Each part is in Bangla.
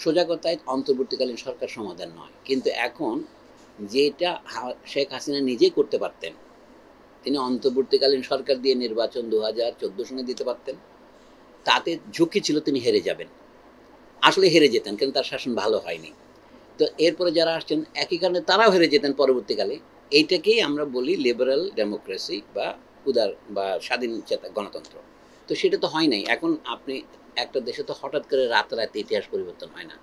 সোজা কথায় অন্তর্বর্তীকালীন সরকার সমাধান নয়, কিন্তু এখন যেটা শেখ হাসিনা নিজেই করতে পারতেন, তিনি অন্তর্বর্তীকালীন সরকার দিয়ে নির্বাচন 2014 সনে দিতে পারতেন। তাতে ঝুঁকি ছিল তিনি হেরে যাবেন, আসলে হেরে যেতেন, কিন্তু তার শাসন ভালো হয়নি। তো এরপরে যারা আসছেন একই কারণে তারাও হেরে যেতেন পরবর্তীকালে। এইটাকেই আমরা বলি লিবারাল ডেমোক্রেসি বা উদার বা স্বাধীন চেতা গণতন্ত্র। তো সেটা তো হয় নাই। এখন আপনি একটা দেশে তো হঠাৎ করে রাতারাতি ইতিহাস পরিবর্তন হয় না।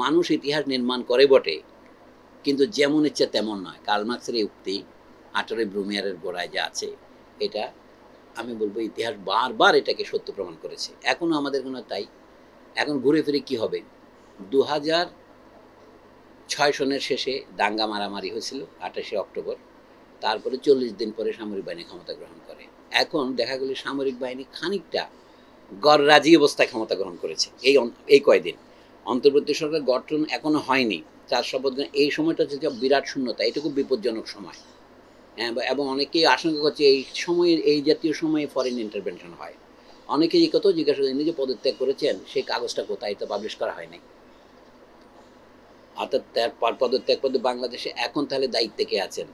মানুষ ইতিহাস নির্মাণ করে বটে, কিন্তু যেমন ইচ্ছে তেমন নয়। কার্ল মার্ক্সের এই উক্তি 18 ব্রুমিয়ারের গোড়ায় যা আছে, এটা আমি বলবো ইতিহাস বারবার এটাকে সত্য প্রমাণ করেছে, এখনো আমাদের কোনো তাই। এখন ঘুরে ফিরে কি হবে, 2006 সনের শেষে দাঙ্গা মারামারি হয়েছিল 28 অক্টোবর, তারপরে 40 দিন পরে সামরিক বাহিনী ক্ষমতা গ্রহণ করে। এখন দেখা গেল সামরিক বাহিনী খানিকটা গড়রাজি অবস্থায় ক্ষমতা গ্রহণ করেছে এই কয়দিন। অন্তর্বর্তী সরকার গঠন এখনো হয়নি, 4 শপথ এই সময়টা হচ্ছে বিরাট শূন্যতা, এটা খুব বিপজ্জনক সময়। হ্যাঁ, এবং অনেকেই আশঙ্কা করছে এই সময়ে, এই জাতীয় সময়ে ফরেন ইন্টারভেনশন হয়। অনেকেই এই কথাও জিজ্ঞাসা করেন, যে পদত্যাগ করেছেন সেই কাগজটা কোথায়, তো পাবলিশ করা হয়নি। অর্থাৎ তার পদত্যাগ পদে বাংলাদেশে এখন তাহলে দায়িত্বে কে আছেন?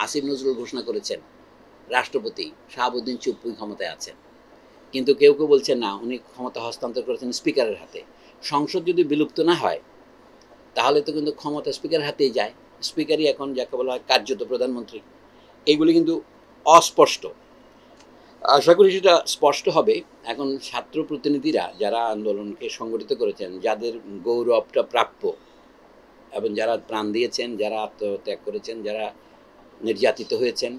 আসিফ নজরুল ঘোষণা করেছেন, রাষ্ট্রপতি শাহাবুদ্দিন চুপ্পুই ক্ষমতায় আছেন, কিন্তু কেউ কেউ বলছেন না, উনি ক্ষমতা হস্তান্তর করেছেন স্পিকারের হাতে। সংসদ যদি বিলুপ্ত না হয় তাহলে তো কিন্তু ক্ষমতা স্পিকারের হাতেই যায়। স্পিকারই এখন যাকে বলা হয় কার্যত প্রধানমন্ত্রী। এইগুলি কিন্তু অস্পষ্ট, আশা করি সেটা স্পষ্ট হবে। এখন ছাত্র প্রতিনিধিরা যারা আন্দোলনকে সংগঠিত করেছেন, যাদের গৌরবটা প্রাপ্য এবং যারা প্রাণ দিয়েছেন, যারা আত্মত্যাগ করেছেন, যারা নির্যাতিত হয়েছেন,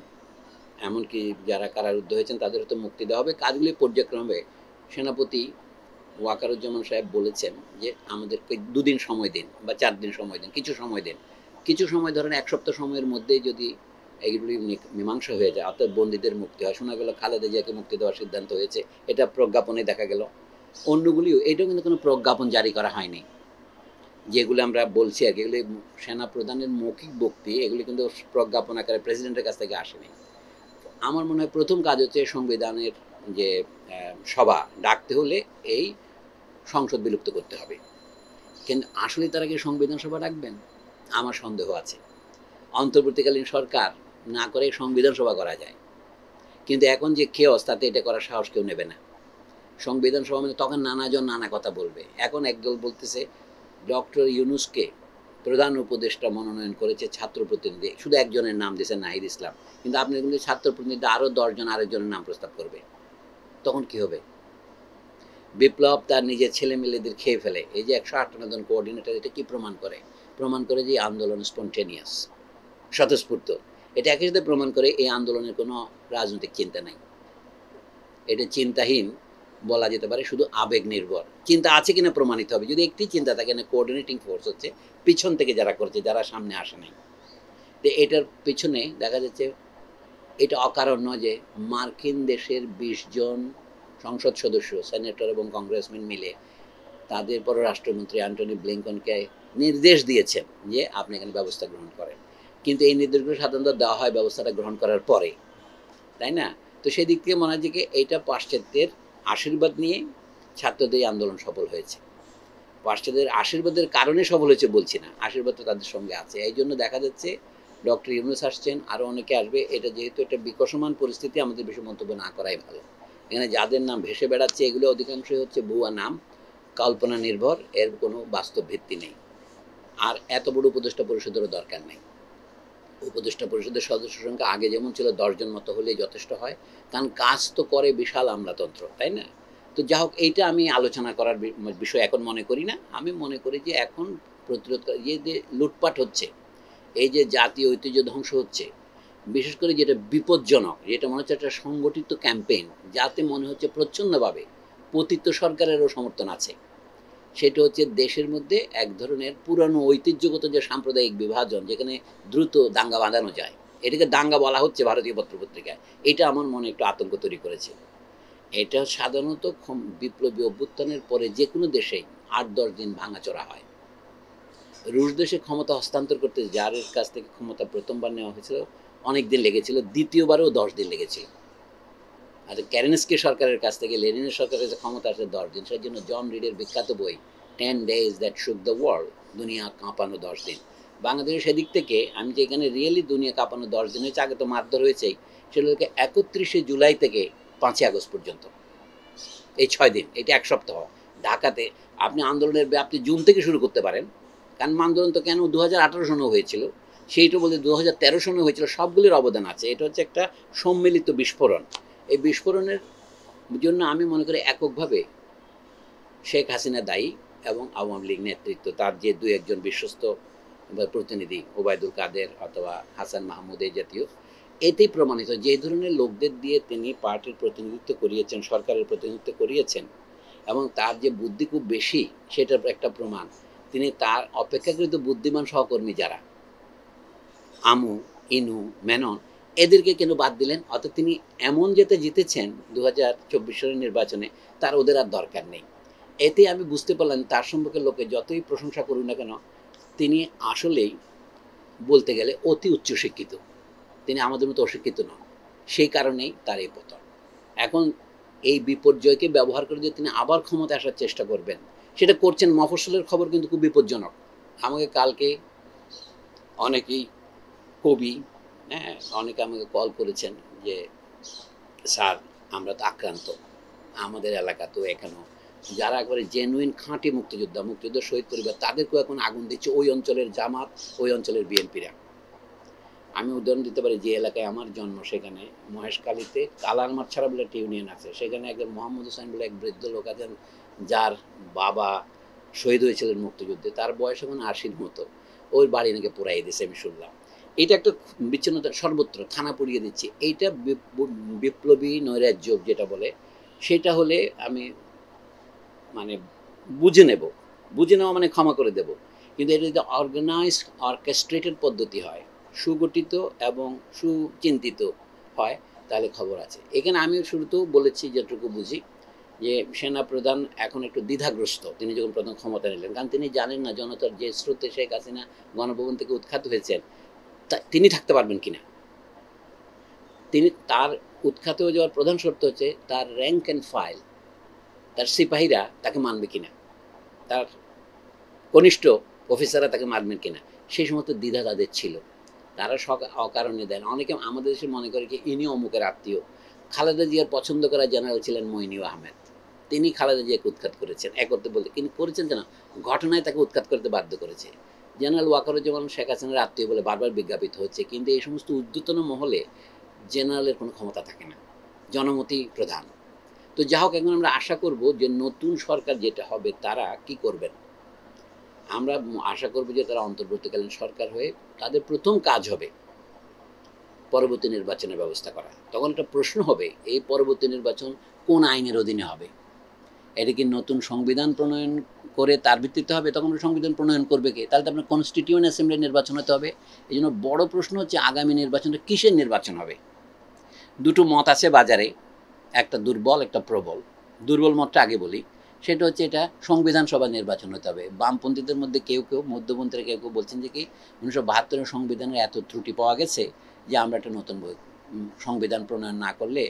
এমনকি যারা কারারুদ্ধ হয়েছেন, তাদেরও তো মুক্তি দেওয়া হবে। কাজগুলি পর্যায়ক্রমে সেনাপতি ওয়াকারুজ্জামান সাহেব বলেছেন যে আমাদেরকে 2 দিন সময় দিন বা 4 দিন সময় দিন, কিছু সময় দিন। কিছু সময় ধরেন 1 সপ্তাহ সময়ের মধ্যেই যদি এইগুলি মীমাংসা হয়ে যায়, অর্থাৎ বন্দীদের মুক্তি হয়। শোনা গেল খালেদা জিয়াকে মুক্তি দেওয়ার সিদ্ধান্ত হয়েছে, এটা প্রজ্ঞাপনে দেখা গেল। অন্যগুলিও, এটাও কিন্তু কোনো প্রজ্ঞাপন জারি করা হয়নি। যেগুলো আমরা বলছি আর কি, এগুলি সেনা প্রধানের মৌখিক বক্তি, এগুলি কিন্তু প্রজ্ঞাপন আকারে প্রেসিডেন্টের কাছ থেকে আসেনি। আমার মনে হয় প্রথম কাজ হচ্ছে সংবিধানের যে সভা ডাকতে হলে এই সংসদ বিলুপ্ত করতে হবে। কিন্তু আসলে তারা কি সংবিধান সভা ডাকবেন? আমার সন্দেহ আছে। অন্তর্বর্তীকালীন সরকার না করে সংবিধান সভা করা যায়, কিন্তু এখন যে খেয়স, তাতে এটা করার সাহস কেউ নেবে না। সংবিধান সভা মানে তখন নানাজন নানা কথা বলবে। এখন একদল বলতেছে ডক্টর ইউনূসকে প্রধান উপদেষ্টা মনোনয়ন করেছে ছাত্র প্রতিনিধি, শুধু একজনের নাম দিয়েছে নাহিদ ইসলাম, কিন্তু আপনি কিন্তু ছাত্র প্রতিনিধি আরও 10 জন আরেকজনের নাম প্রস্তাব করবে, তখন কি হবে? বিপ্লব তার নিজের ছেলে মেয়েদের খেয়ে ফেলে। এই যে 158 জন কোঅর্ডিনেটর, এটা কি প্রমাণ করে? প্রমাণ করে যে আন্দোলন স্পন্টেনিয়াস, স্বতঃস্ফূর্ত। এটা একই সাথে প্রমাণ করে এই আন্দোলনের কোনো রাজনৈতিক চিন্তা নাই, এটা চিন্তাহীন বলা যেতে পারে, শুধু আবেগ নির্ভর। চিন্তা আছে কিনা প্রমাণিত হবে। যদি একটি চিন্তা থাকে না, কোঅর্ডিনেটিং ফোর্স হচ্ছে পিছন থেকে যারা করছে, যারা সামনে আসে নাই। তো এটার পিছনে দেখা যাচ্ছে এটা অকারণ নয় যে মার্কিন দেশের 20 জন সংসদ সদস্য, সেনেটর এবং কংগ্রেসম্যান মিলে তাদের পররাষ্ট্রমন্ত্রী অ্যান্টনি ব্লিংকনকে নির্দেশ দিয়েছেন যে আপনি এখানে ব্যবস্থা গ্রহণ করেন। কিন্তু এই নির্দেশগুলো সাধারণত দেওয়া হয় ব্যবস্থাটা গ্রহণ করার পরে, তাই না? তো সেই দিক থেকে মনে হয় যে এইটা পাশ্চাত্যের আশীর্বাদ নিয়ে ছাত্রদের আন্দোলন সফল হয়েছে। পাশ্চাত্যের আশীর্বাদের কারণে সফল হয়েছে বলছি না, আশীর্বাদ তো তাদের সঙ্গে আছে। এই জন্য দেখা যাচ্ছে ডক্টর ইউনূস আসছেন, আরও অনেকে আসবে। এটা যেহেতু একটা বিকশমান পরিস্থিতি, আমাদের বেশি মন্তব্য না করাই ভালো। এখানে যাদের নাম ভেসে বেড়াচ্ছে এগুলো অধিকাংশই হচ্ছে ভুয়া নাম, কল্পনা নির্ভর, এর কোনো বাস্তব ভিত্তি নেই। আর এত বড় উপদেষ্টা পরিষদেরও দরকার নেই। উপদেষ্টা পরিষদের সদস্য সংখ্যা আগে যেমন ছিল 10 জন মতো হলেই যথেষ্ট হয়, কারণ কাজ তো করে বিশাল আমলাতন্ত্র, তাই না? তো যা হোক, এইটা আমি আলোচনা করার বিষয় এখন মনে করি না। আমি মনে করি যে এখন প্রতিরোধ, যে লুটপাট হচ্ছে, এই যে জাতীয় ঐতিহ্য ধ্বংস হচ্ছে, বিশেষ করে যেটা বিপজ্জনক, যেটা মনে হচ্ছে একটা সংগঠিত ক্যাম্পেইন, যাতে মনে হচ্ছে প্রচ্ছন্নভাবে পতিত সরকারেরও সমর্থন আছে। সেটা হচ্ছে দেশের মধ্যে এক ধরনের পুরানো ঐতিহ্যগত যে সাম্প্রদায়িক বিভাজন, যেখানে দ্রুত দাঙ্গা বাঁধানো যায়, এটাকে দাঙ্গা বলা হচ্ছে ভারতীয় পত্রপত্রিকায়। এটা আমার মনে একটু আতঙ্ক তৈরি করেছে। এটা সাধারণত বিপ্লবী অভ্যুত্থানের পরে যে কোনো দেশেই 8-10 দিন ভাঙাচোরা হয়। রুশ দেশে ক্ষমতা হস্তান্তর করতে যার কাছ থেকে ক্ষমতা প্রথমবার নেওয়া হয়েছিল অনেক দিন লেগেছিল, দ্বিতীয়বারেও 10 দিন লেগেছিল। আর ক্যারেনস্কি সরকারের কাছ থেকে লেনিনের সরকারের কাছে ক্ষমতা আসে 10 দিন। সেই জন্য জন রিডের বিখ্যাত বই 10 days that shook the world, দুনিয়া কাঁপানো 10 দিন। বাংলাদেশের সেদিক থেকে আমি যে এখানে রিয়েলি দুনিয়া কাঁপানো 10 দিন হয়েছে, আগে তো মারধর হয়েছেই, সেটা হচ্ছে 31শে জুলাই থেকে 5ই আগস্ট পর্যন্ত, এই 6 দিন, এটা এক সপ্তাহ। ঢাকাতে আপনি আন্দোলনের ব্যাপ্তি জুন থেকে শুরু করতে পারেন, কারণ আন্দোলন তো কেন 2018 সনে হয়েছিল, সেইটা বলতে 2013 সনে হয়েছিল, সবগুলির অবদান আছে। এটা হচ্ছে একটা সম্মিলিত বিস্ফোরণ। এই বিস্ফোরণের জন্য আমি মনে করি এককভাবে শেখ হাসিনা দায়ী এবং আওয়ামী লীগ নেতৃত্ব, তার যে দুই একজন বিশ্বস্ত প্রতিনিধি ওবায়দুল কাদের অথবা হাসান মাহমুদ এই জাতীয়, এতেই প্রমাণিত যে ধরনের লোকদের দিয়ে তিনি পার্টির প্রতিনিধিত্ব করিয়েছেন, সরকারের প্রতিনিধিত্ব করিয়েছেন, এবং তার যে বুদ্ধি খুব বেশি সেটার একটা প্রমাণ। তিনি তার অপেক্ষাকৃত বুদ্ধিমান সহকর্মী যারা আমু, ইনু, মেনন, এদেরকে কেন বাদ দিলেন? অর্থাৎ তিনি এমন যেতে জিতেছেন 2024 সালের নির্বাচনে, তার ওদের আর দরকার নেই। এতে আমি বুঝতে পারলাম তার সম্পর্কে লোকে যতই প্রশংসা করুন না কেন, তিনি আসলেই বলতে গেলে অতি উচ্চশিক্ষিত, তিনি আমাদের মতো অশিক্ষিত নন। সেই কারণেই তার এই পতন। এখন এই বিপর্যয়কে ব্যবহার করে যে তিনি আবার ক্ষমতায় আসার চেষ্টা করবেন, সেটা করছেন। মফস্বলের খবর কিন্তু খুব বিপজ্জনক। আমাকে কালকে অনেকেই কবি, হ্যাঁ, অনেকে আমাকে কল করেছেন যে স্যার আমরা তো আক্রান্ত, আমাদের এলাকা তো এখনও যারা একবারে জেনুইন খাঁটি মুক্তিযোদ্ধা শহীদ পরিবার, তাদেরকেও এখন আগুন দিচ্ছে ওই অঞ্চলের জামাত, ওই অঞ্চলের বিএনপিরা। আমি উদাহরণ দিতে পারি, যে এলাকায় আমার জন্ম সেখানে মহেশখালীতে কালারমাঠ ছাড়া বলে একটা ইউনিয়ন আছে, সেখানে একজন মোহাম্মদ হোসেন বলে এক বৃদ্ধ লোক আছেন, যার বাবা শহীদ হয়েছিলেন মুক্তিযুদ্ধে, তার বয়স এখন 80-র মতো। ওই বাড়ি নাকি পোড়াই দিয়েছে আমি শুনলাম। এটা একটা বিচ্ছিন্নতা, সর্বত্র থানা পুড়িয়ে দিচ্ছে। এইটা বিপ্লবী নৈরাজ্য যেটা বলে, সেটা হলে আমি মানে বুঝে নেওয়া মানে ক্ষমা করে দেব। কিন্তু এটা যদি অর্গানাইজড অর্কেস্ট্রেটেড পদ্ধতি হয়, সুগঠিত এবং সুচিন্তিত হয়, তাহলে খবর আছে। এখানে আমি শুরুতেও বলেছি যেটুকু বুঝি, যে সেনাপ্রধান এখন একটু দ্বিধাগ্রস্ত তিনি যখন প্রথম ক্ষমতা নিলেন, কারণ তিনি জানেন না জনতার যে স্রোতে শেখ হাসিনা গণভবন থেকে উৎখাত হয়েছেন তিনি থাকতে পারবেন কিনা। তিনি তার উৎখাত হয়ে যাওয়ার প্রধান শর্ত হচ্ছে তার র্যাঙ্ক অ্যান্ড ফাইল, তার সিপাহীরা তাকে মানবে কিনা, তার কনিষ্ঠ অফিসাররা তাকে মানবেন কিনা। সেই সমস্ত দ্বিধা তাদের ছিল, তারা অকারণে দেন। অনেকে আমাদের দেশে মনে করে কি ইনি অমুকের আত্মীয়। খালেদা জিয়ার পছন্দ করা জেনারেল ছিলেন মইনুল আহমেদ, তিনি খালেদা জিয়াকে উৎখাত করেছেন। করতে বলতে কিন্তু করেছেন কেন, ঘটনায় তাকে উৎখাত করতে বাধ্য করেছে। জেনারেল ওয়াকারুজ্জামান শেখ হাসিনার আত্মীয় বলে বারবার বিজ্ঞাপিত হচ্ছে, কিন্তু এই সমস্ত উদ্যতন মহলে জেনারেলের কোনো ক্ষমতা থাকে না, জনমতি প্রধান। তো যা হোক, এখন আমরা আশা করব যে নতুন সরকার যেটা হবে তারা কি করবেন। আমরা আশা করব যে তারা অন্তর্বর্তীকালীন সরকার হয়ে তাদের প্রথম কাজ হবে পরবর্তী নির্বাচনের ব্যবস্থা করা। তখন একটা প্রশ্ন হবে, এই পরবর্তী নির্বাচন কোন আইনের অধীনে হবে? এটা কি নতুন সংবিধান প্রণয়ন করে তার ভিত্তিতে হবে? তখন সংবিধান প্রণয়ন করবে কে? তাহলে তো আপনার কনস্টিটিউয়েন্ট অ্যাসেম্বলি নির্বাচন হতে হবে। এই জন্য বড় প্রশ্ন হচ্ছে আগামী নির্বাচনটা কিসের নির্বাচন হবে। দুটো মত আছে বাজারে, একটা দুর্বল, একটা প্রবল। দুর্বল মতটা আগে বলি, সেটা হচ্ছে এটা সংবিধান সভা নির্বাচন হতে হবে। বামপন্থীদের মধ্যে কেউ মধ্যপন্থীরা কেউ বলছেন যে কি 1972 সংবিধানের এত ত্রুটি পাওয়া গেছে যে আমরা একটা নতুন সংবিধান প্রণয়ন না করলে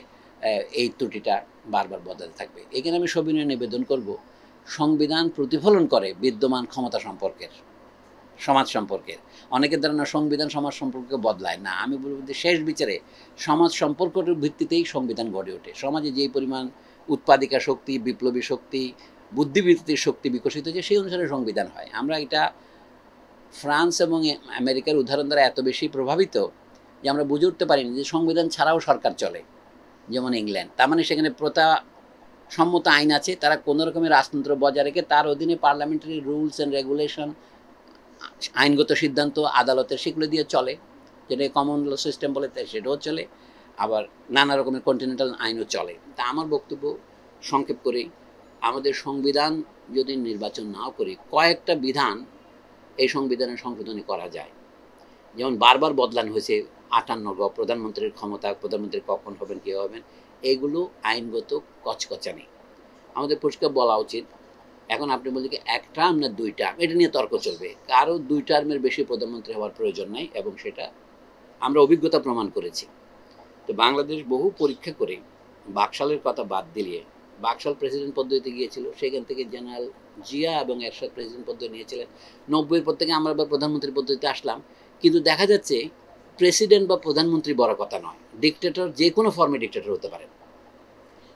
এই ত্রুটিটা বারবার বদলাতে থাকবে। এখানে আমি সবিনয়ে নিবেদন করব, সংবিধান প্রতিফলন করে বিদ্যমান ক্ষমতা সম্পর্কের, সমাজ সম্পর্কের। অনেকের ধারণা সংবিধান সমাজ সম্পর্ককে বদলায় না। আমি বলব যে শেষ বিচারে সমাজ সম্পর্কের ভিত্তিতেই সংবিধান গড়ে ওঠে। সমাজে যেই পরিমাণ উৎপাদিকা শক্তি, বিপ্লবী শক্তি, বুদ্ধিবৃত্তির শক্তি বিকশিত হয়েছে, সেই অনুসারে সংবিধান হয়। আমরা এটা ফ্রান্স এবং আমেরিকার উদাহরণ দ্বারা এত বেশি প্রভাবিত যে আমরা বুঝে উঠতে পারিনি যে সংবিধান ছাড়াও সরকার চলে, যেমন ইংল্যান্ড। তার মানে সেখানে প্রথা সম্মত আইন আছে, তারা কোনো রকমের রাজতন্ত্র বজায় রেখে তার অধীনে পার্লামেন্টারি রুলস অ্যান্ড রেগুলেশন, আইনগত সিদ্ধান্ত আদালতের, সেগুলো দিয়ে চলে, যেটা কমন ল সিস্টেম বলে সেটাও চলে, আবার নানা রকমের কন্টিনেন্টাল আইনও চলে। তা আমার বক্তব্য সংক্ষেপ করে, আমাদের সংবিধান যদি নির্বাচন নাও করি, কয়েকটা বিধান এই সংবিধানের সংশোধনী করা যায়। যেমন বারবার বদলানো হয়েছে 58 প্রধানমন্ত্রীর ক্ষমতা, প্রধানমন্ত্রী কখন হবেন, কী হবেন, এইগুলো আইনগত কচকচানি। আমাদের পরিষ্কার বলা উচিত, এখন আপনি বলছেন কি 1 টার্ম না 2 টার্ম, এটা নিয়ে তর্ক চলবে। কারো 2 টার্মের বেশি প্রধানমন্ত্রী হওয়ার প্রয়োজন নাই, এবং সেটা আমরা অভিজ্ঞতা প্রমাণ করেছি। তো বাংলাদেশ বহু পরীক্ষা করে বাকশালের কথা বাদ দিলে বাকশাল প্রেসিডেন্ট পদ্ধতিতে গিয়েছিল, সেখান থেকে জেনারেল জিয়া এবং এরশাদ প্রেসিডেন্ট পদ্ধতি নিয়েছিলেন। 90-এর পর থেকে আমরা আবার প্রধানমন্ত্রী পদ্ধতিতে আসলাম, কিন্তু দেখা যাচ্ছে প্রেসিডেন্ট বা প্রধানমন্ত্রী বড় কথা নয়, ডিক্টেটর যে কোনো ফর্মে ডিক্টেটর হতে পারেন,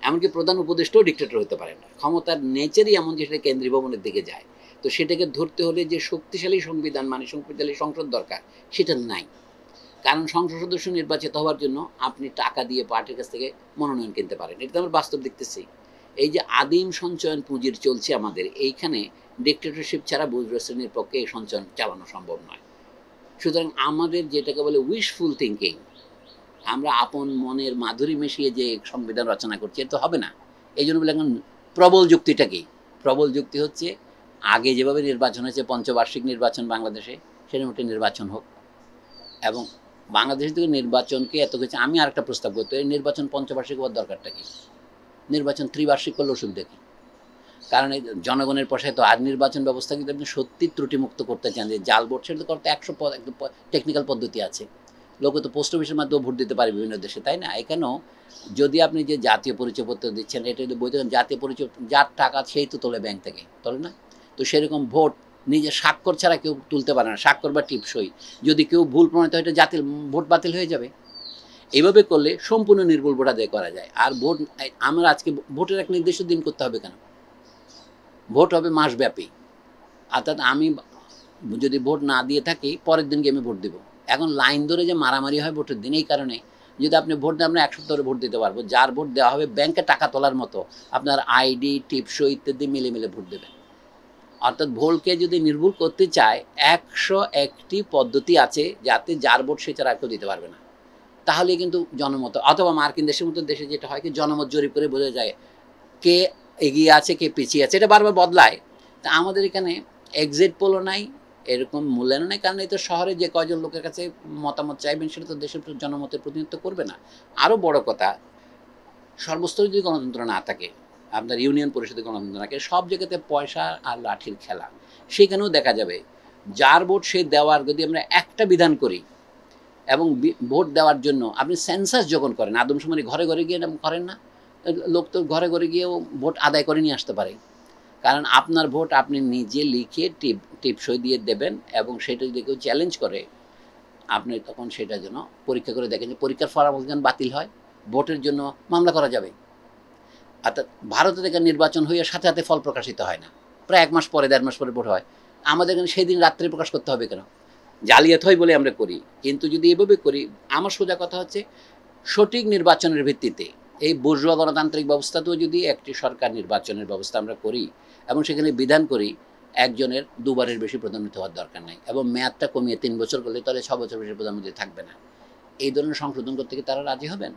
এমনকি প্রধান উপদেষ্টাও ডিক্টেটর হতে পারেন না। ক্ষমতার নেচারই এমন যে সেটা কেন্দ্রীয় ভবনের দিকে যায়। তো সেটাকে ধরতে হলে যে শক্তিশালী সংবিধান মানে শক্তিশালী সংসদ দরকার, সেটা নাই। কারণ সংসদ সদস্য নির্বাচিত হওয়ার জন্য আপনি টাকা দিয়ে পার্টির কাছ থেকে মনোনয়ন কিনতে পারেন, এটা আমরা বাস্তব দেখতেছি। এই যে আদিম সঞ্চয়ন পুঁজির চলছে আমাদের এইখানে, ডিক্টেটরশিপ ছাড়া বুর্জোয়া শ্রেণীর পক্ষে এই সঞ্চয়ন চালানো সম্ভব নয়। সুতরাং আমাদের যেটাকে বলে উইশফুল থিঙ্কিং, আমরা আপন মনের মাধুরী মিশিয়ে যে সংবিধান রচনা করছি, এটা তো হবে না। এই জন্য বলে এখন প্রবল যুক্তিটা কি? প্রবল যুক্তি হচ্ছে আগে যেভাবে নির্বাচন হয়েছে, পঞ্চবার্ষিক নির্বাচন বাংলাদেশে, সেরকম একটা নির্বাচন হোক। এবং বাংলাদেশ থেকে নির্বাচনকে এত কিছু, আমি আরেকটা প্রস্তাব করতে, এই নির্বাচন পঞ্চবার্ষিক হওয়ার দরকারটা কি? নির্বাচন ত্রিবার্ষিক করলে অসুবিধা কি? কারণ এই জনগণের পয়সায় তো, আর নির্বাচন ব্যবস্থা যদি আপনি সত্যি ত্রুটিমুক্ত করতে চান, যে জাল ভোট, সেটা তো করতে 100 টেকনিক্যাল পদ্ধতি আছে। লোকে তো পোস্ট অফিসের মাধ্যমে ভোট দিতে পারে বিভিন্ন দেশে, তাই না? এখানেও যদি আপনি যে জাতীয় পরিচয়পত্র দিচ্ছেন, এটা যদি বই দেন জাতীয় পরিচয়, যার টাকা সেই তো তোলে ব্যাংক থেকে, তোলে না? তো সেরকম ভোট নিজে স্বাক্ষর ছাড়া কেউ তুলতে পারে না, স্বাক্ষর বা টিপসই। যদি কেউ ভুল প্রমাণিত হয়, এটা জাতির ভোট বাতিল হয়ে যাবে। এইভাবে করলে সম্পূর্ণ নির্ভুল ভোট আদায় করা যায়। আর ভোট, আমরা আজকে ভোটের এক নির্দিষ্ট দিন করতে হবে কেন? ভোট হবে মাসব্যাপী। অর্থাৎ আমি যদি ভোট না দিয়ে থাকি, পরের দিনকে আমি ভোট দেব। এখন লাইন ধরে যে মারামারি হয় ভোটের দিন, এই কারণে যদি আপনি ভোট দেন, আমরা 1 সপ্তাহ ধরে ভোট দিতে পারবো। যার ভোট দেওয়া হবে ব্যাংকে টাকা তোলার মতো, আপনার আইডি টিপসই ইত্যাদি মিলে মিলে ভোট দেবেন। অর্থাৎ ভোটকে যদি নির্ভুল করতে চায়, 101টি পদ্ধতি আছে যাতে যার ভোট সে ছাড়া কেউ দিতে পারবে না। তাহলে কিন্তু জনমত, অথবা মার্কিন দেশের মতো দেশে যেটা হয় কি, জনমত জরিপ করে বোঝা যায় কে এগিয়ে আছে কে পিছিয়ে আছে, এটা বারবার বদলায়। তা আমাদের এখানে এক্সিট পোলও নাই, এরকম মূল্যায়ন নাই। কারণ এই তো শহরে যে কয়জন লোকের কাছে মতামত চাইবেন, সেটা তো দেশের জনমতের প্রতিনিধিত্ব করবে না। আরও বড় কথা, সর্বস্তরে যদি গণতন্ত্র না থাকে, আপনার ইউনিয়ন পরিষদে গণতন্ত্র না থাকে, সব জায়গাতে পয়সা আর লাঠির খেলা। সেখানেও দেখা যাবে যার ভোট সে দেওয়ার, যদি আমরা একটা বিধান করি এবং ভোট দেওয়ার জন্য আপনি সেন্সাস যখন করেন, আদমশুমারি ঘরে ঘরে গিয়ে করেন না, লোক তো ঘরে ঘরে গিয়েও ভোট আদায় করে নিয়ে আসতে পারে। কারণ আপনার ভোট আপনি নিজে লিখে টিপসই দিয়ে দেবেন, এবং সেটা যদি কেউ চ্যালেঞ্জ করে, আপনি তখন সেটার জন্য পরীক্ষা করে দেখেন যে পরীক্ষার ফলাফল যেন বাতিল হয়, ভোটের জন্য মামলা করা যাবে। অর্থাৎ ভারতে থেকে নির্বাচন হয়ে সাথে সাথে ফল প্রকাশিত হয় না, প্রায় 1 মাস পরে 1.5 মাস পরে ভোট হয়। আমাদের এখানে সেই দিন রাত্রে প্রকাশ করতে হবে কেন? জালিয়াত হয় বলে আমরা করি। কিন্তু যদি এভাবে করি, আমার সোজা কথা হচ্ছে, সঠিক নির্বাচনের ভিত্তিতে এই বুর্জোয়া গণতান্ত্রিক ব্যবস্থাতেও যদি একটি সরকার নির্বাচনের ব্যবস্থা আমরা করি, এবং সেখানে বিধান করি একজনের 2 বারের বেশি প্রধানমন্ত্রী হওয়ার দরকার নাই, এবং মেয়াদটা কমিয়ে 3 বছর করলে, তাহলে 6 বছর বেশি প্রধানমন্ত্রী থাকবে না। এই ধরনের সংশোধন করতে কি তারা রাজি হবেন?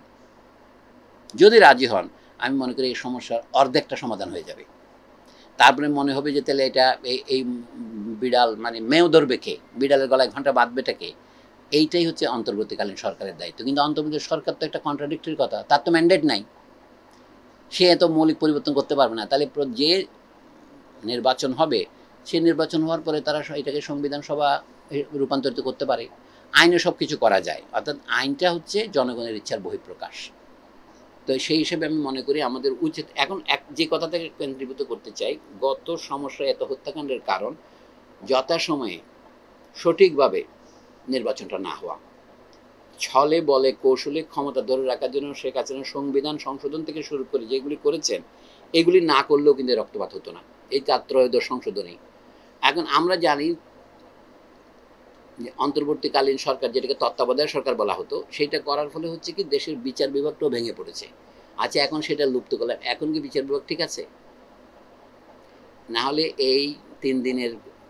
যদি রাজি হন, আমি মনে করি এই সমস্যার অর্ধেকটা সমাধান হয়ে যাবে। তারপরে মনে হবে যে তাহলে এটা এই বিড়াল মানে মেয় ধরবে কে, বিড়ালের গলায় ঘন্টা বাঁধবেটা কে? এইটাই হচ্ছে অন্তর্বর্তীকালীন সরকারের দায়িত্ব। কিন্তু অন্তর্বর্তী সরকার তো একটা কন্ট্রাডিক্টরি কথা, তার তো ম্যান্ডেট নাই, সে এত মৌলিক পরিবর্তন করতে পারবে না। তাহলে যে নির্বাচন হবে, সে নির্বাচন হওয়ার পরে তারা এটাকে সংবিধান সভা রূপান্তরিত করতে পারে। আইনে সব কিছু করা যায়, অর্থাৎ আইনটা হচ্ছে জনগণের ইচ্ছার বহিঃপ্রকাশ। তো সেই হিসেবে আমি মনে করি আমাদের উচিত এখন যে কথা থেকে কেন্দ্রীভূত করতে চাই, গত সমস্যা এত হত্যাকাণ্ডের কারণ যথাসময়ে সঠিকভাবে নির্বাচনটা না হওয়া। ছলে বলে কৌশলে ক্ষমতা ধরে রাখার জন্য শেখ হাসিনা সংবিধান সংশোধন থেকে শুরু করে যেগুলি করেছেন, এগুলি না করলেও কিন্তু রক্তপাত হতো না, এই 4 সংশোধনী। এখন আমরা জানি যে অন্তর্বর্তীকালীন সরকার, যেটাকে তত্ত্বাবধায়ক সরকার বলা হতো, সেটা করার ফলে হচ্ছে কি দেশের বিচার বিভাগটাও ভেঙে পড়েছে। আচ্ছা, এখন সেটা লুপ্ত করলাম, এখন কি বিচার বিভাগ ঠিক আছে? না হলে এই 3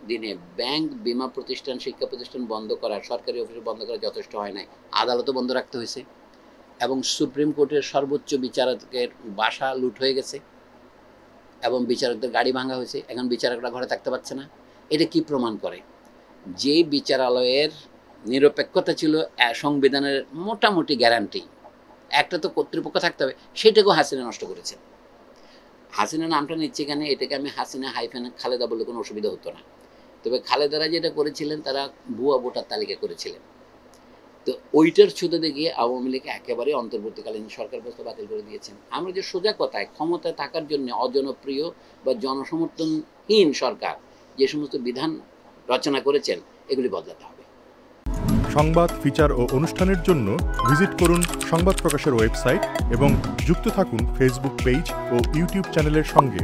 দিনে ব্যাংক, বিমা প্রতিষ্ঠান, শিক্ষা প্রতিষ্ঠান বন্ধ করা, সরকারি অফিস বন্ধ করা যথেষ্ট হয় নাই, আদালতও বন্ধ রাখতে হয়েছে। এবং সুপ্রিম কোর্টের সর্বোচ্চ বিচারকের বাসা লুট হয়ে গেছে, এবং বিচারকদের গাড়ি ভাঙা হয়েছে, এখন বিচারকরা ঘরে থাকতে পারছে না। এটা কি প্রমাণ করে? যে বিচারালয়ের নিরপেক্ষতা ছিল সংবিধানের মোটামুটি গ্যারান্টি, একটা তো কর্তৃপক্ষ থাকতে হবে, সেটাকেও হাসিনা নষ্ট করেছে। হাসিনা নামটা নিচ্ছে কেন, এটাকে আমি হাসিনা হাইফেন খালেদা বললে কোনো অসুবিধা হতো না। তবে খালেদারা যেটা করেছিলেন, তারা ভুয়া ভোটার তালিকা করেছিলেন, তো ওইটার ছুতোতে গিয়ে আওয়ামী লীগ একেবারে অন্তর্বর্তীকালীন সরকার ব্যবস্থা বাতিল করে দিয়েছেন। আমরা যে সোজা কথায় ক্ষমতায় থাকার জন্য অজনপ্রিয় বা জনসমর্থনহীন সরকার যে সমস্ত বিধান রচনা করেছেন এগুলি বদলাতে হবে। সংবাদ, ফিচার ও অনুষ্ঠানের জন্য ভিজিট করুন সংবাদ প্রকাশের ওয়েবসাইট এবং যুক্ত থাকুন ফেসবুক পেজ ও ইউটিউব চ্যানেলের সঙ্গে।